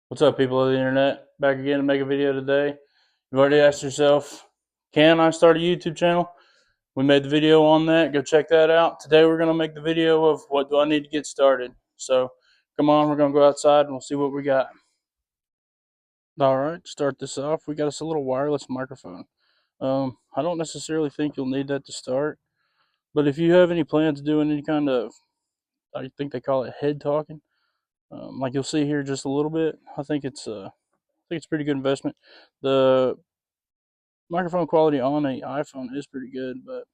What's up, people of the internet? Back again to make a video today. You've already asked yourself, can I start a YouTube channel? We made the video on that. Go check that out. Today we're going to make the video of what do I need to get started. So come on, we're going to go outside and we'll see what we got. All right, start this off. We got us a little wireless microphone. I don't necessarily think you'll need that to start, but if you have any plans of doing any kind of, I think they call it head talking, like you'll see here just a little bit, I think it's a pretty good investment. The microphone quality on a iPhone is pretty good, but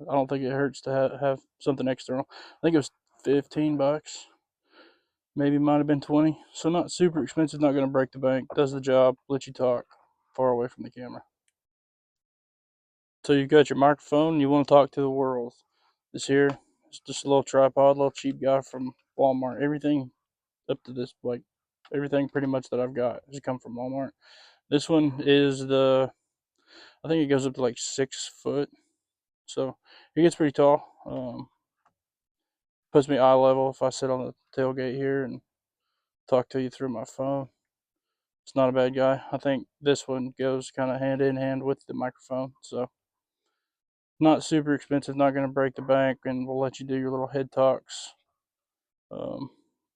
I don't think it hurts to have something external. I think it was $15, maybe might have been 20. So not super expensive, not going to break the bank. Does the job, let you talk far away from the camera. So you've got your microphone, you want to talk to the world. This here is just a little tripod, little cheap guy from Walmart. Everything up to this, like everything pretty much that I've got has come from Walmart. This one is I think it goes up to like 6 foot. So it gets pretty tall. Puts me eye level if I sit on the tailgate here and talk to you through my phone. It's not a bad guy. I think this one goes kind of hand in hand with the microphone. So not super expensive, not going to break the bank, and we'll let you do your little head talks um,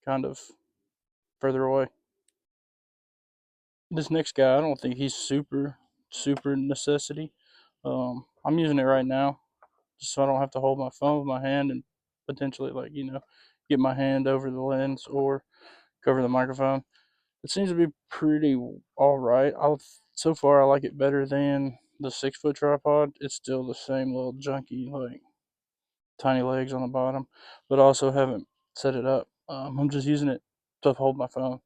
kind of further away. This next guy, I don't think he's super necessity. I'm using it right now just so I don't have to hold my phone with my hand and potentially, like, get my hand over the lens or cover the microphone. It seems to be pretty all right. So far I like it better than the 6 foot tripod. It's still the same little junky, like tiny legs on the bottom, but I also haven't set it up. I'm just using it to hold my phone.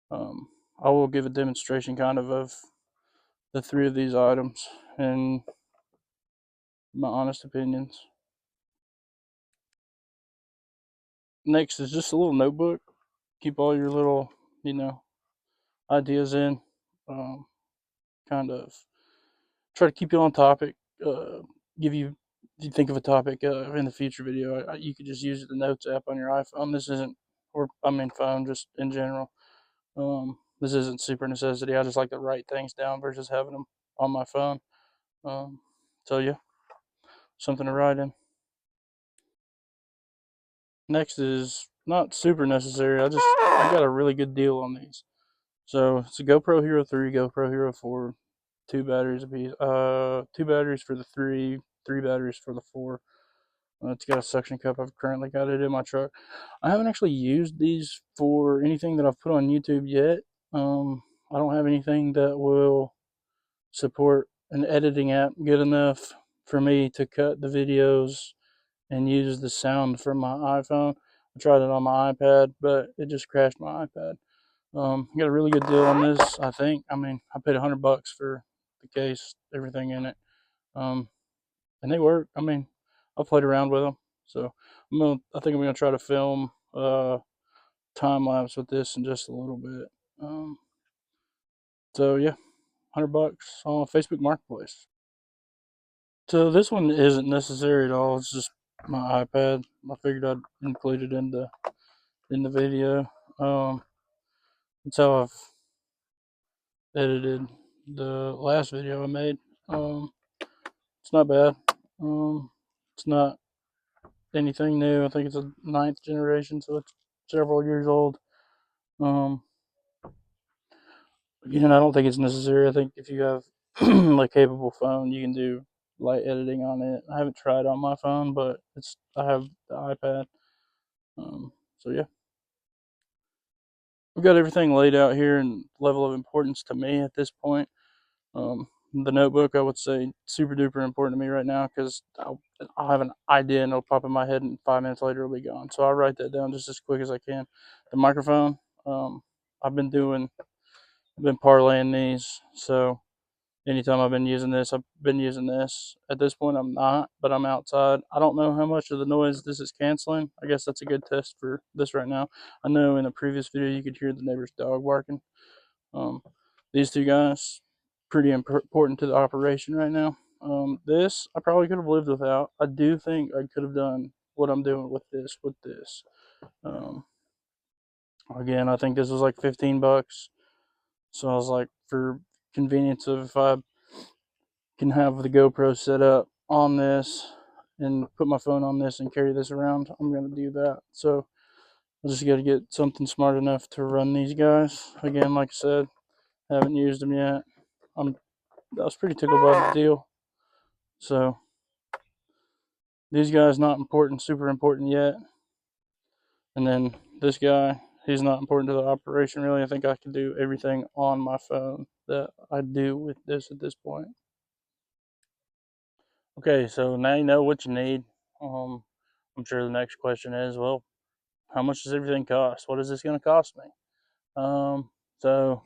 Um, I will give a demonstration kind of the three of these items and my honest opinions. Next is just a little notebook. Keep all your little, you know, ideas in. Um, kind of try to keep you on topic. Give you, if you think of a topic in the future video, you could just use the notes app on your iPhone. This isn't, or I mean phone, just in general. This isn't super necessity. I just like to write things down versus having them on my phone. Um, so yeah, something to write in. Next is not super necessary. I got a really good deal on these. So it's a GoPro Hero 3, GoPro Hero 4, 2 batteries apiece. 2 batteries for the three, 3 batteries for the 4. It's got a suction cup. I've currently got it in my truck. I haven't actually used these for anything that I've put on YouTube yet. I don't have anything that will support an editing app good enough for me to cut the videos and use the sound from my iPhone. I tried it on my iPad, but it just crashed my iPad. Got a really good deal on this, I think. I mean, I paid $100 for the case, everything in it. Um, and they work. I mean, I played around with them. So I think I'm gonna try to film time lapse with this in just a little bit. Um, so yeah, $100 on Facebook Marketplace. So this one isn't necessary at all. It's just my iPad. I figured I'd include it in the video. That's how I've edited the last video I made. Um, it's not bad. Um, it's not anything new. I think it's a ninth generation, so it's several years old. Um, Again, I don't think it's necessary. I think if you have like capable phone, you can do light editing on it. I haven't tried on my phone, but I have the iPad. So yeah, we've got everything laid out here in level of importance to me at this point. The notebook, I would say, super duper important to me right now because I'll have an idea and it'll pop in my head, and 5 minutes later it'll be gone. So I write that down just as quick as I can. The microphone, um, I've been doing, I've been parlaying these. So anytime I've been using this, I've been using this. At this point, I'm not, but I'm outside. I don't know how much of the noise this is canceling. I guess that's a good test for this right now. I know in the previous video you could hear the neighbor's dog barking. Um, these two guys, pretty important to the operation right now. This I probably could have lived without. I do think I could have done what I'm doing with this. Um, Again, I think this was like 15 bucks. So I was like, for convenience of if I can have the GoPro set up on this and put my phone on this and carry this around, I'm going to do that. So I just got to get something smart enough to run these guys. Again, like I said, haven't used them yet. I was pretty tickled by the deal. So these guys not important, super important yet. And then this guy, he's not important to the operation really. I think I can do everything on my phone that I do with this at this point. Okay, so now you know what you need. I'm sure the next question is, well, how much does everything cost? What is this going to cost me? So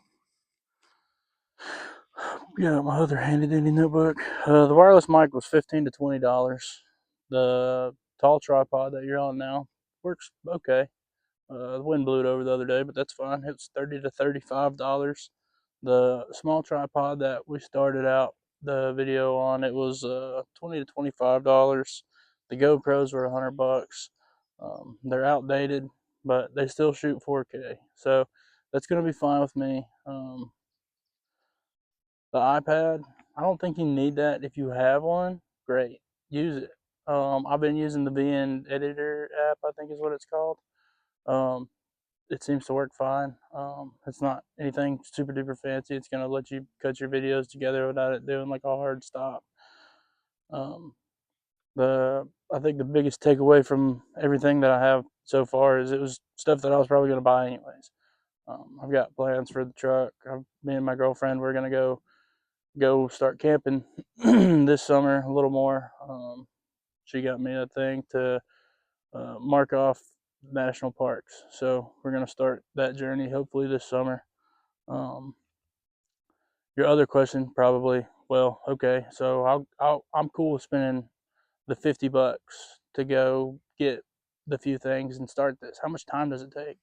yeah, my other handy dandy notebook. The wireless mic was $15 to $20. The tall tripod that you're on now works okay. The wind blew it over the other day, but that's fine. It's $30 to $35. The small tripod that we started out the video on, it was $20 to $25. The GoPros were $100. They're outdated, but they still shoot 4K, so that's gonna be fine with me. The iPad, I don't think you need that. If you have one, great, use it. I've been using the VN Editor app, I think is what it's called. Um, it seems to work fine. It's not anything super duper fancy. It's gonna let you cut your videos together without it doing like a hard stop. Um, I think the biggest takeaway from everything that I have so far is it was stuff that I was probably gonna buy anyways. I've got plans for the truck. Me and my girlfriend, we're gonna go start camping this summer a little more. She got me a thing to mark off national parks, so we're gonna start that journey hopefully this summer. Um, your other question probably, well, okay, so I'm cool with spending the 50 bucks to go get the few things and start this. How much time does it take?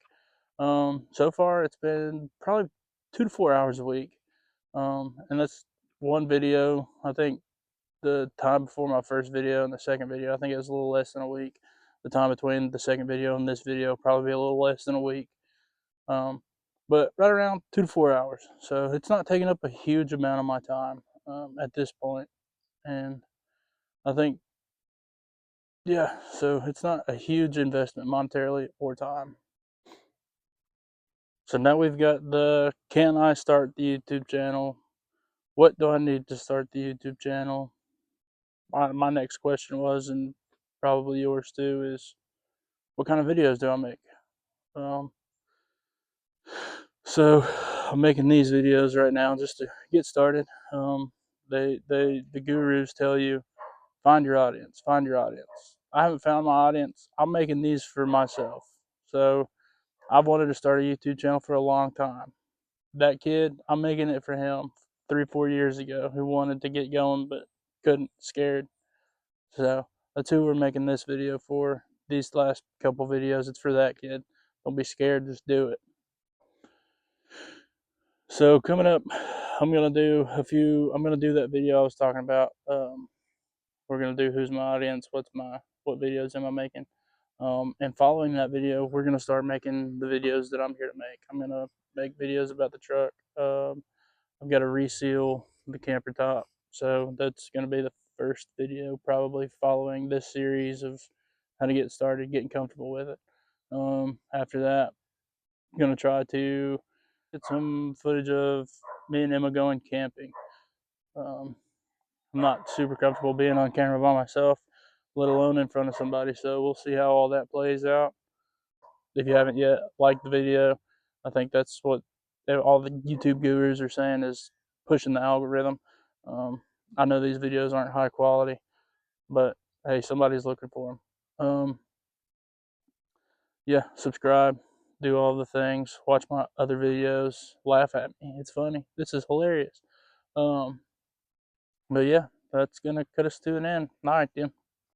So far it's been probably 2 to 4 hours a week. And that's one video. I think the time before my first video and the second video, I think it was a little less than a week. The time between the second video and this video probably a little less than a week. Um, but right around 2 to 4 hours. So it's not taking up a huge amount of my time at this point. And I think, yeah, so it's not a huge investment monetarily or time. So now we've got the can I start the YouTube channel? What do I need to start the YouTube channel? My next question was, and probably yours too, is what kind of videos do I make? Um, so I'm making these videos right now just to get started. The gurus tell you find your audience, find your audience. I haven't found my audience. I'm making these for myself. So I've wanted to start a YouTube channel for a long time. That kid, I'm making it for him 3-4 years ago who wanted to get going but couldn't, scared. So that's who we're making this video for. These last couple videos, it's for that kid. Don't be scared, just do it. So coming up, I'm gonna do that video I was talking about. We're gonna do who's my audience, what videos am I making, and following that video, we're gonna start making the videos that I'm here to make. I'm gonna make videos about the truck. I've got to reseal the camper top, so that's gonna be the first video probably following this series of how to get started, getting comfortable with it. After that, I'm gonna try to get some footage of me and Emma going camping. Um, I'm not super comfortable being on camera by myself, let alone in front of somebody. So we'll see how all that plays out. If you haven't yet liked the video, I think that's what all the YouTube gurus are saying is pushing the algorithm. Um, I know these videos aren't high quality, but hey, somebody's looking for them. Yeah, subscribe, do all the things, watch my other videos, laugh at me. It's funny. This is hilarious. Um, but yeah, that's gonna cut us to an end. All right, then.